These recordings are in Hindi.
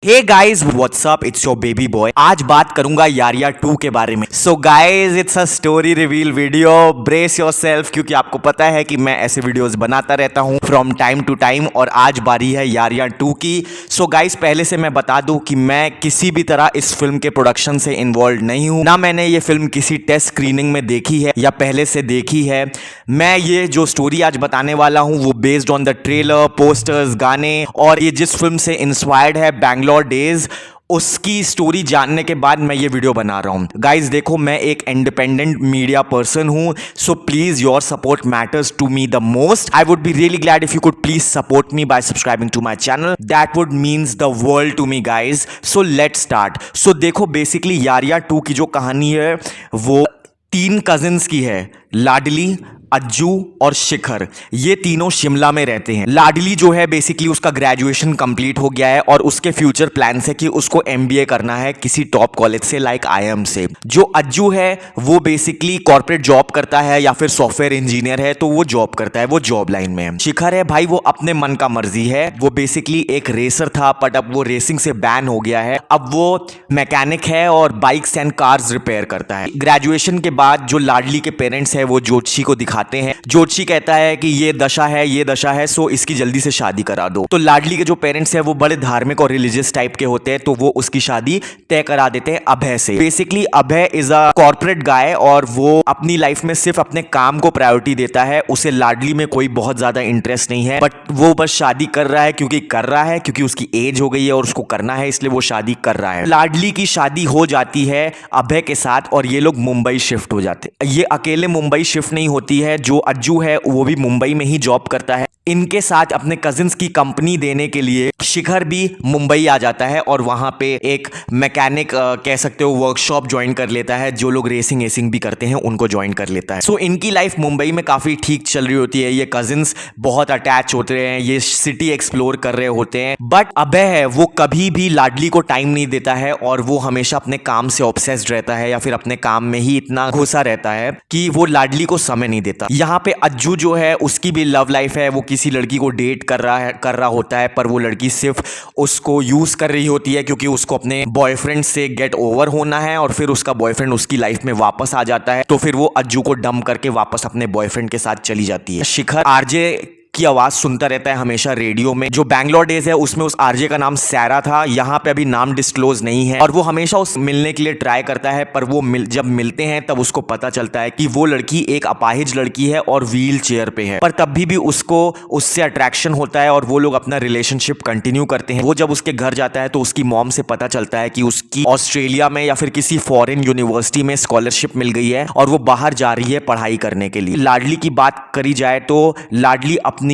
Hey guys what's up, it's your baby boy. आज बात करूंगा यारिया 2 के बारे में। So guys, it's a story reveal video. Brace yourself, क्योंकि आपको पता है कि मैं ऐसे वीडियोस बनाता रहता हूं फ्रॉम टाइम टू टाइम, और आज बारी है यारिया 2 की। सो गाइस, पहले से मैं बता दूं कि मैं किसी भी तरह इस फिल्म के प्रोडक्शन से इन्वॉल्व नहीं हूं, ना मैंने ये फिल्म किसी टेस्ट स्क्रीनिंग में देखी है या पहले से देखी है। मैं ये जो स्टोरी आज बताने वाला हूं वो based on the trailer, posters, गाने, और ये जिस फिल्म से इंस्पायर्ड है बैंगलोर डेज, उसकी स्टोरी जानने के बाद मैं ये वीडियो बना रहा हूं। गाइस देखो, मैं एक इंडिपेंडेंट मीडिया पर्सन हूं, so please your support matters to me the most. I would be really glad if you could please support me by subscribing to my channel. That would means the world to me guys. So let's start. So देखो, बेसिकली यारिया 2 की जो कहानी है वो 3 कजिन्स की है, लाडली, अज्जू और शिखर। ये तीनों शिमला में रहते हैं। लाडली जो है बेसिकली उसका ग्रेजुएशन कंप्लीट हो गया है और उसके फ्यूचर प्लान्स है कि उसको एमबीए करना है किसी टॉप कॉलेज से, लाइक आईएम से। जो अज्जू है वो बेसिकली कॉर्पोरेट जॉब करता है या फिर सॉफ्टवेयर इंजीनियर है, तो वो जॉब करता है, वो जॉब लाइन में है। शिखर है भाई, वो अपने मन का मर्जी है। वो बेसिकली एक रेसर था, बट अब वो रेसिंग से बैन हो गया है। अब वो मैकेनिक है और बाइक्स एंड कार्स रिपेयर करता है। ग्रेजुएशन के बाद जो लाडली के पेरेंट्स है वो ज्योतिषी को दिखाते हैं। ज्योतिषी कहता है कि ये दशा है, सो इसकी जल्दी से शादी करा दो। तो लाडली के जो पेरेंट्स है वो बड़े धार्मिक और रिलीजियस टाइप के होते हैं, तो वो उसकी शादी तय करा देते हैं अभय से। Basically Abhay is a corporate guy और वो अपनी लाइफ में सिर्फ अपने काम को प्रायोरिटी देता है। उसे लाडली में कोई बहुत ज्यादा इंटरेस्ट नहीं है, बट वो बस शादी कर रहा है क्योंकि उसकी एज हो गई है और उसको करना है, इसलिए वो शादी कर रहा है। लाडली की शादी हो जाती है अभय के साथ और ये लोग मुंबई शिफ्ट हो जाते हैं। ये अकेले मुंबई शिफ्ट नहीं होती है, जो अज्जू है वो भी मुंबई में ही जॉब करता है। इनके साथ अपने कजिन्स की कंपनी देने के लिए शिखर भी मुंबई आ जाता है और वहां पे एक मैकेनिक कह सकते हो वर्कशॉप ज्वाइन कर लेता है। जो लोग रेसिंग एसिंग भी करते हैं उनको ज्वाइन कर लेता है। सो इनकी लाइफ मुंबई में काफी ठीक चल रही होती है। ये कजिन्स बहुत अटैच होते हैं, ये सिटी एक्सप्लोर कर रहे होते हैं। बट अभय है वो कभी भी लाडली को टाइम नहीं देता है और वो हमेशा अपने काम से ऑब्सेस्ड रहता है या फिर अपने काम में ही इतना घुसा रहता है कि वो लाडली को समय नहीं देता। यहाँ पे अज्जू जो है उसकी भी लव लाइफ है, वो किसी लड़की को डेट कर रहा होता है, पर वो लड़की सिर्फ उसको यूज कर रही होती है क्योंकि उसको अपने बॉयफ्रेंड से गेट ओवर होना है, और फिर उसका बॉयफ्रेंड उसकी लाइफ में वापस आ जाता है, तो फिर वो अज्जू को डंप करके वापस अपने बॉयफ्रेंड के साथ चली जाती है। शिखर आरजे की आवाज सुनता रहता है हमेशा रेडियो में। जो बैंगलोर डेज है उसमें उस आरजे का नाम सैरा था, यहाँ पे अभी नाम डिस्क्लोज नहीं है, और वो हमेशा उस मिलने के लिए ट्राई करता है, पर वो जब मिलते हैं तब उसको पता चलता है कि वो लड़की एक अपाहिज लड़की है और व्हील चेयर पे है, पर तब भी उसको उससे अट्रैक्शन होता है और वो लोग अपना रिलेशनशिप कंटिन्यू करते हैं। वो जब उसके घर जाता है तो उसकी मॉम से पता चलता है कि उसकी ऑस्ट्रेलिया में या फिर किसी फॉरेन यूनिवर्सिटी में स्कॉलरशिप मिल गई है और वो बाहर जा रही है पढ़ाई करने के लिए। लाडली की बात करी जाए तो लाडली अपनी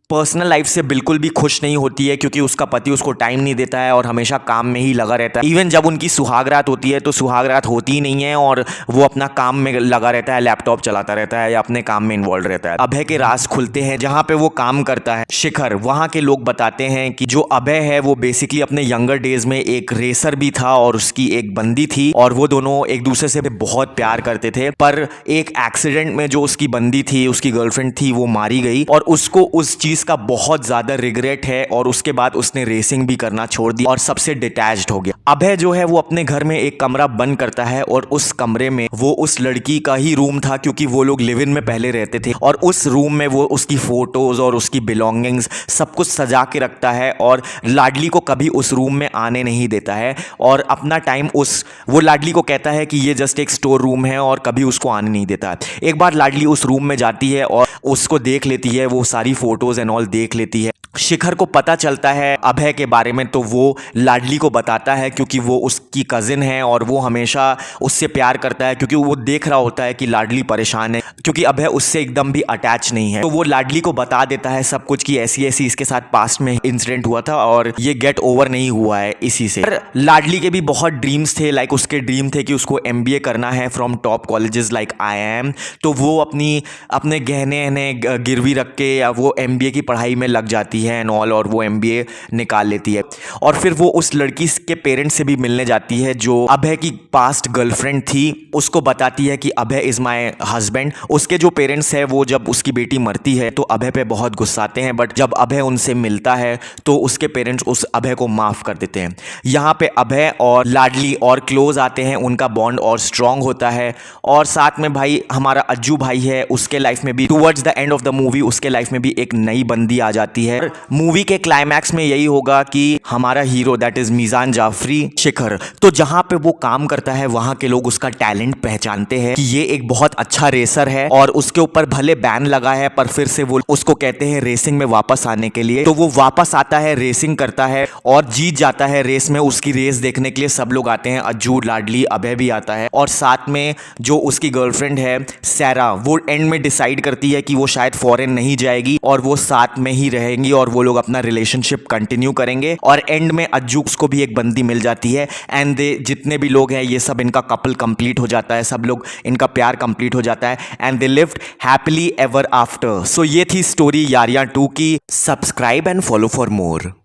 पर्सनल लाइफ से बिल्कुल भी खुश नहीं होती है क्योंकि उसका पति उसको टाइम नहीं देता है और हमेशा काम में ही लगा रहता है। इवन जब उनकी सुहागरात होती है तो सुहागरात होती ही नहीं है और वो अपना काम में लगा रहता है, लैपटॉप चलाता रहता है या अपने काम में इन्वॉल्व रहता है। अभय के राज खुलते हैं जहां पे वो काम करता है शिखर। वहां के लोग बताते हैं कि जो अभय है वो बेसिकली अपने यंगर डेज में एक रेसर भी था और उसकी एक बंदी थी, और वो दोनों एक दूसरे से बहुत प्यार करते थे, पर एक एक्सीडेंट में जो उसकी बंदी थी, उसकी गर्लफ्रेंड थी, वो मारी गई और उसको उस चीज का बहुत ज्यादा रिग्रेट है और उसके बाद उसने रेसिंग भी करना छोड़ दी और सबसे डिटैच्ड हो गया। अभय जो है वो अपने घर में एक कमरा बंद करता है और उस कमरे में वो उस लड़की का ही रूम था क्योंकि वो लोग लिव इन में पहले रहते थे, और उस रूम में वो उसकी फोटोज और उसकी बिलोंगिंग्स सब कुछ सजा के रखता है और लाडली को कभी उस रूम में आने नहीं देता है और अपना टाइम वो लाडली को कहता है कि ये जस्ट एक स्टोर रूम है और कभी उसको आने नहीं देता है। एक बार लाडली उस रूम में जाती है और उसको देख लेती है, वो सारी फोटोज एंड ऑल देख लेती है। शिखर को पता चलता है अभय के बारे में, तो वो लाडली को बताता है क्योंकि वो उसकी कजिन है और वो हमेशा उससे प्यार करता है क्योंकि वो देख रहा होता है कि लाडली परेशान है क्योंकि अभय उससे एकदम भी अटैच नहीं है। तो वो लाडली को बता देता है सब कुछ कि ऐसी ऐसी इसके साथ पास्ट में इंसिडेंट हुआ था और ये गेट ओवर नहीं हुआ है इसी से। लाडली के भी बहुत ड्रीम्स थे, लाइक उसके ड्रीम थे कि उसको एमबीए करना है from top colleges like IIM. तो वो अपने गहने गिरवी रख के वो एमबीए की की पढ़ाई में लग जाती है एंड ऑल, और वो MBA निकाल लेती है। और फिर वो उस लड़की के पेरेंट्स से भी मिलने जाती है जो अभय की पास्ट गर्लफ्रेंड थी। उसको बताती है कि अभय इज़ माय हस्बैंड। उसके जो पेरेंट्स है वो जब उसकी बेटी मरती है तो अभय पे बहुत गुस्साते हैं, बट जब अभय उनसे मिलता है तो उसके पेरेंट्स उस अभय को माफ़ कर देते हैं। यहाँ पे अभय और लाडली और क्लोज आते हैं, उनका बॉन्ड और स्ट्रांग होता है। और साथ में भाई हमारा अज्जू भाई है, उसके लाइफ में भी towards the end of the movie उसके लाइफ में भी एक नई बंदी आ जाती है। मूवी के क्लाइमैक्स में यही होगा कि हमारा हीरो दैट इज मीजान जाफरी शिखर, तो जहां पे वो काम करता है वहां के लोग उसका टैलेंट पहचानते हैं कि ये एक बहुत अच्छा रेसर है, और उसके ऊपर भले बैन लगा है पर फिर से वो उसको कहते हैं रेसिंग में वापस आने के लिए। तो वो वापस आता है, रेसिंग करता है और जीत जाता है रेस में। उसकी रेस देखने के लिए सब लोग आते हैं, अज्जू, लाडली, अभय भी आता है। और साथ में जो उसकी गर्लफ्रेंड है सैरा, वो एंड में डिसाइड करती है कि वो शायद फॉरेन नहीं जाएगी और वो साथ में ही रहेंगी और वो लोग अपना रिलेशनशिप कंटिन्यू करेंगे। और एंड में अज्जू को भी एक बंदी मिल जाती है एंड दे जितने भी लोग हैं ये सब, इनका कपल कंप्लीट हो जाता है, सब लोग इनका प्यार कंप्लीट हो जाता है and they lived happily ever after. So ये थी स्टोरी यारियां 2 की। Subscribe and follow for more.